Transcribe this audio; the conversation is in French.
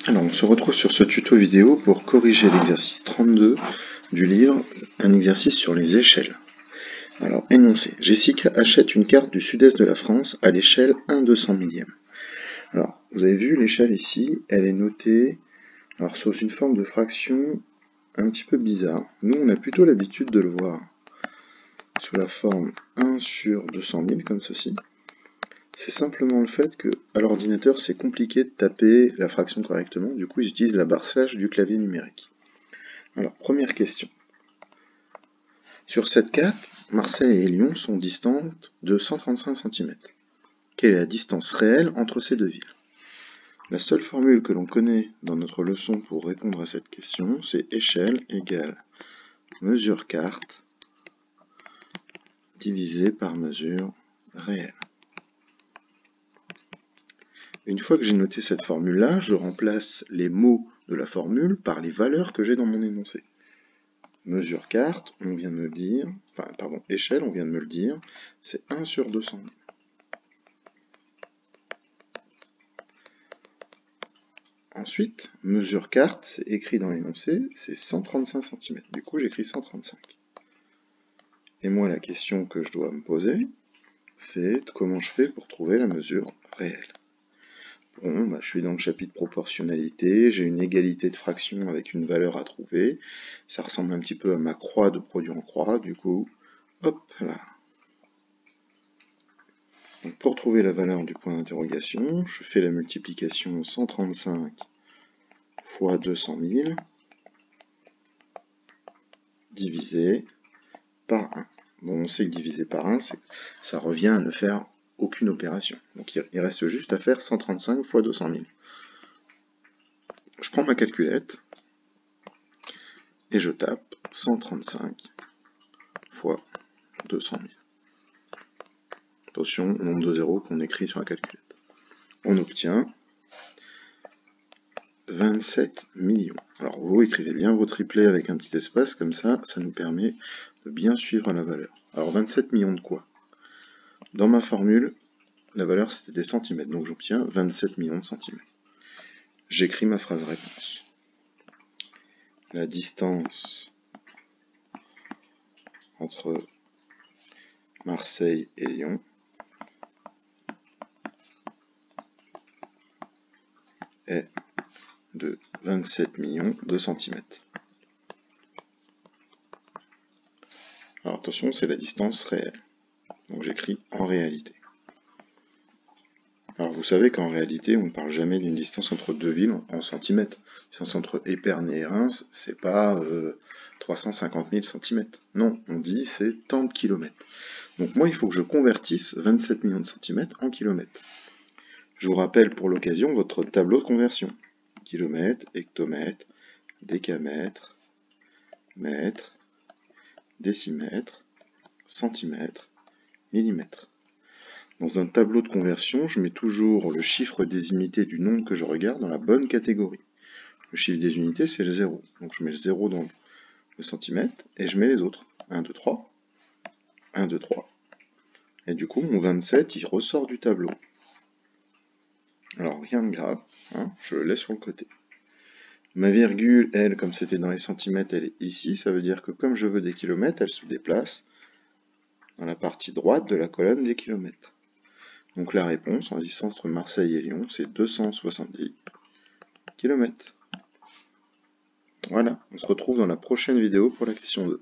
Alors, on se retrouve sur ce tuto vidéo pour corriger l'exercice 32 du livre, un exercice sur les échelles. Alors, énoncé. Jessica achète une carte du sud-est de la France à l'échelle 1/200 millième. Alors, vous avez vu l'échelle ici, elle est notée sous une forme de fraction un petit peu bizarre. Nous, on a plutôt l'habitude de le voir sous la forme 1 sur 200 000, comme ceci. C'est simplement le fait que, à l'ordinateur, c'est compliqué de taper la fraction correctement, du coup ils utilisent la barre slash du clavier numérique. Alors, première question. Sur cette carte, Marseille et Lyon sont distantes de 135 cm. Quelle est la distance réelle entre ces deux villes? La seule formule que l'on connaît dans notre leçon pour répondre à cette question, c'est échelle égale mesure carte divisé par mesure réelle. Une fois que j'ai noté cette formule-là, je remplace les mots de la formule par les valeurs que j'ai dans mon énoncé. Mesure carte, on vient de me le dire, échelle, on vient de me le dire, c'est 1 sur 200 000. Ensuite, mesure carte, c'est écrit dans l'énoncé, c'est 135 cm. Du coup, j'écris 135. Et moi, la question que je dois me poser, c'est comment je fais pour trouver la mesure réelle. Bon, je suis dans le chapitre proportionnalité, j'ai une égalité de fractions avec une valeur à trouver. Ça ressemble un petit peu à ma croix de produit en croix, du coup, hop là. Donc pour trouver la valeur du point d'interrogation, je fais la multiplication 135 fois 200 000 divisé par 1. Bon, on sait que divisé par 1, ça revient à ne faire aucune opération. Donc il reste juste à faire 135 fois 200 000. Je prends ma calculette et je tape 135 fois 200 000. Attention au nombre de zéros qu'on écrit sur la calculette. On obtient 27 millions. Alors vous écrivez bien vos triplets avec un petit espace, comme ça nous permet de bien suivre la valeur. Alors 27 millions de quoi? Dans ma formule, la valeur c'était des centimètres, donc j'obtiens 27 millions de centimètres. J'écris ma phrase réponse. La distance entre Marseille et Lyon est de 27 millions de centimètres. Alors attention, c'est la distance réelle. Donc j'écris en réalité. Alors vous savez qu'en réalité, on ne parle jamais d'une distance entre deux villes en centimètres. La distance entre Épernay et Reims, c'est pas 350 000 centimètres. Non, on dit c'est tant de kilomètres. Donc moi, il faut que je convertisse 27 millions de centimètres en kilomètres. Je vous rappelle pour l'occasion votre tableau de conversion. Kilomètres, hectomètres, décamètres, mètres, décimètres, centimètres, millimètres. Dans un tableau de conversion, je mets toujours le chiffre des unités du nombre que je regarde dans la bonne catégorie. Le chiffre des unités, c'est le 0. Donc je mets le 0 dans le centimètre et je mets les autres. 1, 2, 3. 1, 2, 3. Et du coup, mon 27, il ressort du tableau. Alors, rien de grave, je le laisse sur le côté. Ma virgule, elle, comme c'était dans les centimètres, elle est ici. Ça veut dire que comme je veux des kilomètres, elle se déplace dans la partie droite de la colonne des kilomètres. Donc la réponse en distance entre Marseille et Lyon, c'est 270 km. Voilà, on se retrouve dans la prochaine vidéo pour la question 2.